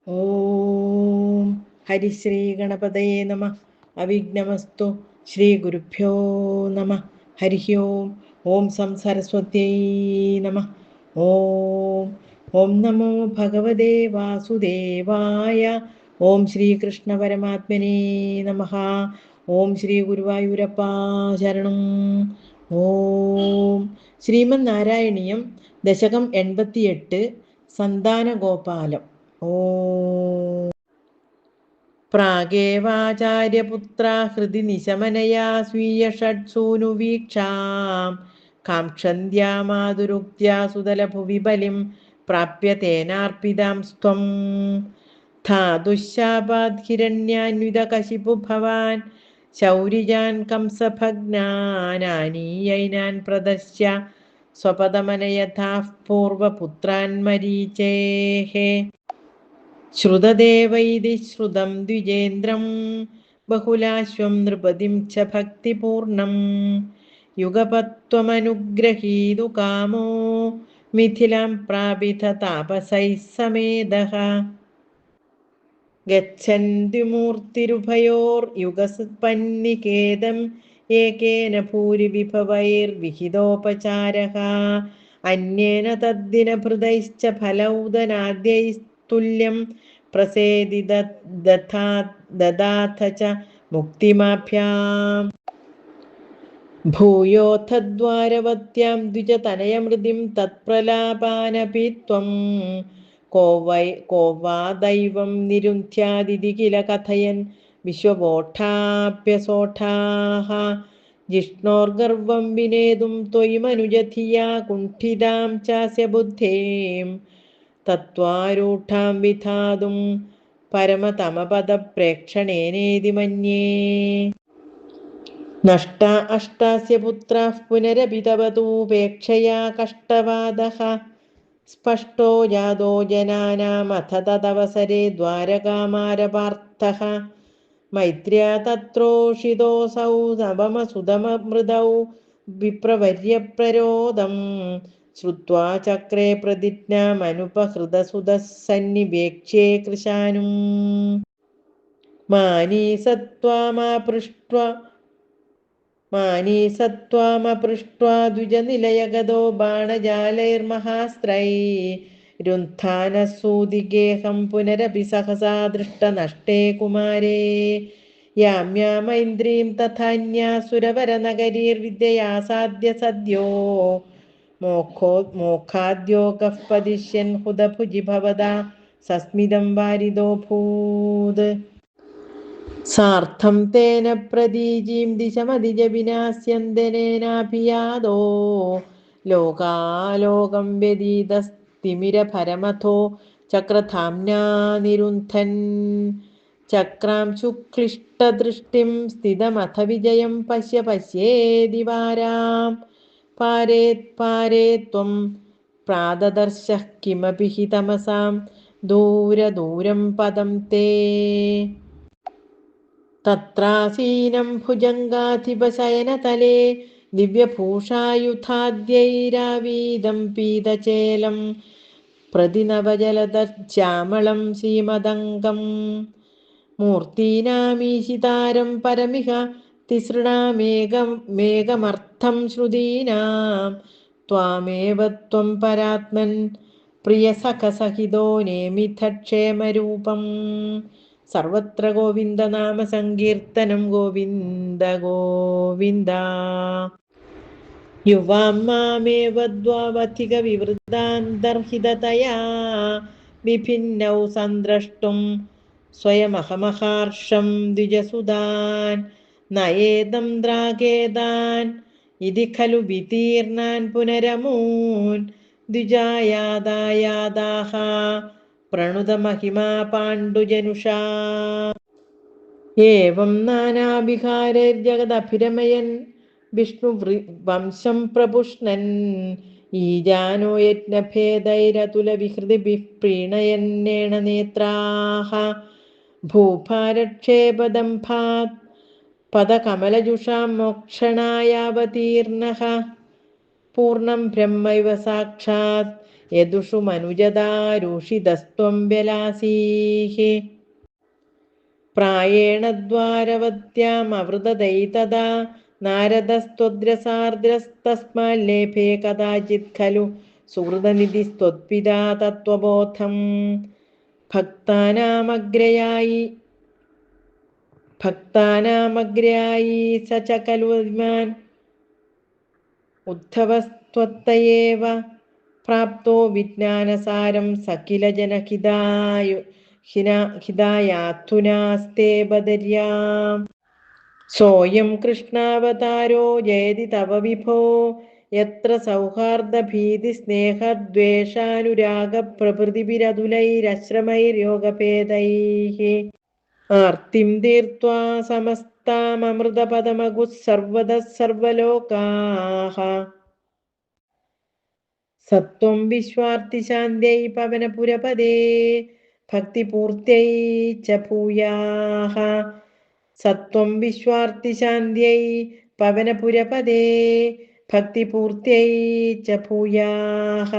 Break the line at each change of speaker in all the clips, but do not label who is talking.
ഓം ഹരിശ്രീ ഗണപതയേ നമ. അവിഘ്നമസ്തു. ശ്രീ ഗുരുഭ്യോ നമ. ഹരി ഓം. ഓം സം സരസ്വത്യൈ നമ. ഓം ഓം നമോ ഭഗവതേ വാസുദേവായ. ഓം ശ്രീകൃഷ്ണ പരമാത്മനേ നമ. ഓം ശ്രീ ഗുരുവായൂരപ്പാ ശരണം. ഓം ശ്രീമന് നാരായണീയം ദശകം 88 സന്താനഗോപാലം. ഓം പ്രാഗേവാചാര്യപുത്ര ഹൃദി നിശമനയാ സ്വീയ ഷഡ്സൂനുവീക്ഷാം കാംക്ഷന്ത്യാ മാതുരുക്ത്യാ സുതലഭുവി ബലിം പ്രാപ്യ തേനാർപ്പിതാം സ്ത്വം ധാതുശാപാദ്ഹിരണ്യാന്വിതകശിപു ഭവാൻ ശൗരിജാൻ കംസഭഗ്നാനാനീയൈനാൻ പ്രദശ്യ സ്വപദമനയഥാഃ പൂർവപുത്രാൻ മരീചേഃ ശ്രുതദേവൈതി ശ്രുതം ദ്വിജേന്ദ്രം ബഹുലാശ്വം നൃപതിം ച ഭക്തിപൂർണം യുഗപത്വമനുഗ്രഹീതു കാമോ മിഥിലാം പ്രാപിത താപസൈഃ സമേതഃ ഗച്ഛന്ത്യുമൂർത്തിരുഭയോർയുഗസമ്പന്നികേദം ഏകേന ഭൂരി വിഭവൈർവിഹിതോപചാരഃ അന്യേന തദ്ദിനഭൃതൈശ്ച ഫലൗദനാദ്യൈസ്തുല്യം പ്രസേദി ദദാഥ ച മുക്തിമാഭ്യാം ഭൂയോऽഥ ദ്വാരവത്യാം ദ്വിജതനയമൃതിം തത്പ്രലാപാനപി ത്വം കോ വാ ദൈവം നിരുന്ധ്യാദിതി കില കഥയൻ വിശ്വവോഠാപ്യസോഠാഃ ജിഷ്ണോർഗർവം വിനേതും ത്വയി മനുജധിയാ കുണ്ഠിതാം ചാസ്യ ബുദ്ധിം തത്വാരൂഢാം വിധാതും പരമതമപദപ്രേക്ഷണേനേതി മന്യേ. നഷ്ട അഷ്ടാസ്യ പുത്രാഃ പുനരപി തവ തൂപേക്ഷയാ കഷ്ടവാദഃ സ്പഷ്ടോ ജാതോ ജനാനാമഥ തദവസരെ ദ്വാരകാമാരപാർത്ഥഃ മൈത്ര്യാ തത്രോഷിതോऽസൗ നവമസുതമമൃതൗ വിപ്രവര്യപ്രരോദം ശ്രുത്വാ ചക്രേ പ്രതിജ്ഞാമനുപഹൃതസുതഃ സന്നിവേക്ഷ്യേ കൃശാനും മാനീസത്വാമപൃഷ്ട്വാ ദ്വിജനിലയഗതോ ബാണജാലൈർമഹാസ്ത്രൈരുന്ധാനസൂതിഗേഹം പുനരപി സഹസാ ദൃഷ്ടനഷ്ടേ കുമാരേ യാമ്യാമൈന്ദ്രീം തഥാന്യാസുരവരനഗരീർവിദ്യയാസാദ്യ സദ്യോ മോക്ഷാദ്യോഗഃ പതിഷ്യൻ ഹുതഭുജി ഭവതാ സസ്മിതം വാരിദോഭൂത് സാർത്ഥം തേന പ്രതീചീം ദിശമതിജ വിനാശ്യന്തനേനാഭിയാദോ ലോകാലോകം വ്യതീതസ്തിമിരഭരമഥോ ചക്രധാംനാ നിരുന്ധൻ ചക്രാം ശുക്ലിഷ്ടദൃഷ്ടിം സ്ഥിതമഥ വിജയം പശ്യ പശ്യേതി വാരാം പാരേ ത്വം പ്രാദദർശഃ കിമപി ഹി തമസാം ദൂരം പദം തേ തത്രാസീനം ഭുജംഗാധിപശയനതലേ ദിവ്യഭൂഷായുധാദ്യൈരാവീദം പീതചേലം പ്രതിനവജലദശ്യാമളം ശ്രീമദംഗം മൂർത്തീനാമീശിതാരം പരമിഹ തിസൃണാമേകമർത്ഥം ശ്രുതീനാം ത്വാമേവ ത്വം പരാത്മൻ പ്രിയസഖസഹിതോ നേമിഥക്ഷേമരൂപം സർവത്ര ഗോവിന്ദനാമ സങ്കീർത്തനം ഗോവിന്ദ ഗോവിന്ദ. യുവാം മാമേവ ദ്വാവധിക വിവൃതാന്തർഹിതതയാ വിഭിന്നൗ സന്ദ്രഷ്ടും സ്വയമഹമഹർഷം ദ്വിജസുതാൻ നയേദം ദ്രാഗേതാൻ ഇതി ഖലു വിതീർണാൻ പുനരമൂൻ ദ്വിജായാദായാദാഹ പ്രണുതമഹിമാ പാണ്ഡുജനുഷാ ഏവം നാനാവിഹാരൈർജഗദഭിരമയൻ വിഷ്ണു വംശം പ്രപുഷ്ണൻ ഈജാനോ യജ്ഞഭേദൈരതുലവിഹൃതിഭിഃ പ്രീണയന്നേണ നേത്രാഃ ഭൂഭാരക്ഷേപദംഭാത് പദകമലജുഷാം മോക്ഷണായാവതീർണഃ പൂർണ്ണം ബ്രഹ്മൈവ സാക്ഷാത് യദുഷു മനുജതാരൂഷിതസ്ത്വം വ്യലാസീः പ്രായേണ ദ്വാരവത്യാമവൃതദൈതദാ നാരദസ്ത്വദ്രസാർദ്രസ്തസ്മാല്ലേഭേ കഥാചിത് ഖലു സുഹൃതനിധിസ്ത്വത്പിതാ തത്വബോധം ഭക്താനാമഗ്രയായി സ ച ഖലു വിമാൻ ഉദ്ധവസ്ത്വത്തയേവ പ്രാപ്തോ വിജ്ഞാനസാരം സകില ജനഹിതായാത്തുനാസ്തേ ബദര്യാം സോയം കൃഷ്ണാവതാരോ ജയതി തവ വിഭോ യത്ര സൗഹാർദ്ദഭീതിസ്നേഹദ്വേഷാനുരാഗപ്രഭൃതിഭിരതുലൈരശ്രമൈര്യോഗഭേദൈः ആർത്തിം തീർത്വാ സമസ്താമൃതപദമഗുഃ സർവദഃ സർവലോകാഃ സത്വം വിശ്വാർത്തിശാന്ത്यै പവനപുരപദേ ഭക്തിപൂർത്തൈ ച ഭൂയാഃ സത്വം വിശ്വാർത്തിശാന്ത്यै പവനപുരപദേ ഭക്തിപൂർത്തൈ ച ഭൂയാഃ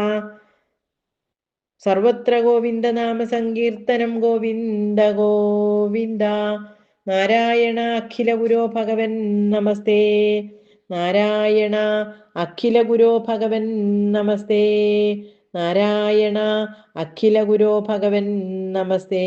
സർവത്ര ഗോവിന്ദനാമ സങ്കീർത്തനം ഗോവിന്ദ ഗോവിന്ദ നാരായണ അഖില ഗുരോ ഭഗവൻ നമസ്തേ നാരായണ അഖില ഗുരോ ഭഗവൻ നമസ്തേ നാരായണ അഖില ഗുരോ ഭഗവൻ നമസ്തേ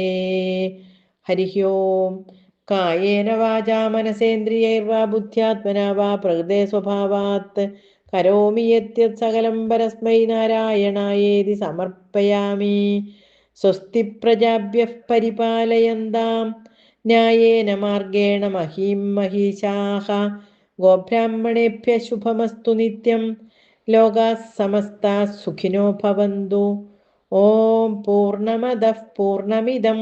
ഹരി ഓം കായേന വാചാ മനസേന്ദ്രിയൈർവാ ബുദ്ധ്യാത്മനാ വാ പ്രകൃതേ സ്വഭാവാത് കരോമി യദ്യത് സകലം പരസ്മൈ നാരായണായേതി സമർപ്പയാമി സ്വസ്തി പ്രജാഭ്യഃ പരിപാലയന്താം ന്യായേന മാർഗേണ മഹീം മഹീശാഃ ഗോബ്രാഹ്മണേഭ്യഃ ശുഭമസ്തു നിത്യം ലോകാഃ സമസ്താഃ സുഖിനോ ഭവന്തു. ഓം പൂർണ്ണമദഃ പൂർണ്ണമിദം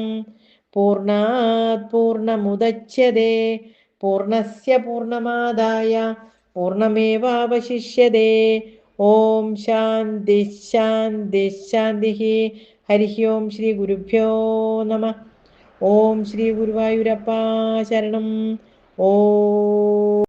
പൂർണ്ണാത് പൂർണ്ണമുദച്യതേ പൂർണ്ണസ്യ പൂർണ്ണമാദായ പൂർണ്ണമേവാവശിഷ്യതേ. ഓം ശാന്തി ശാന്തി ശാന്തി. ഹരി ഓം ശ്രീ ഗുരുഭ്യോ നമഃ. ഓം ശ്രീ ഗുരുവായൂരപ്പാ ശരണം. ഓം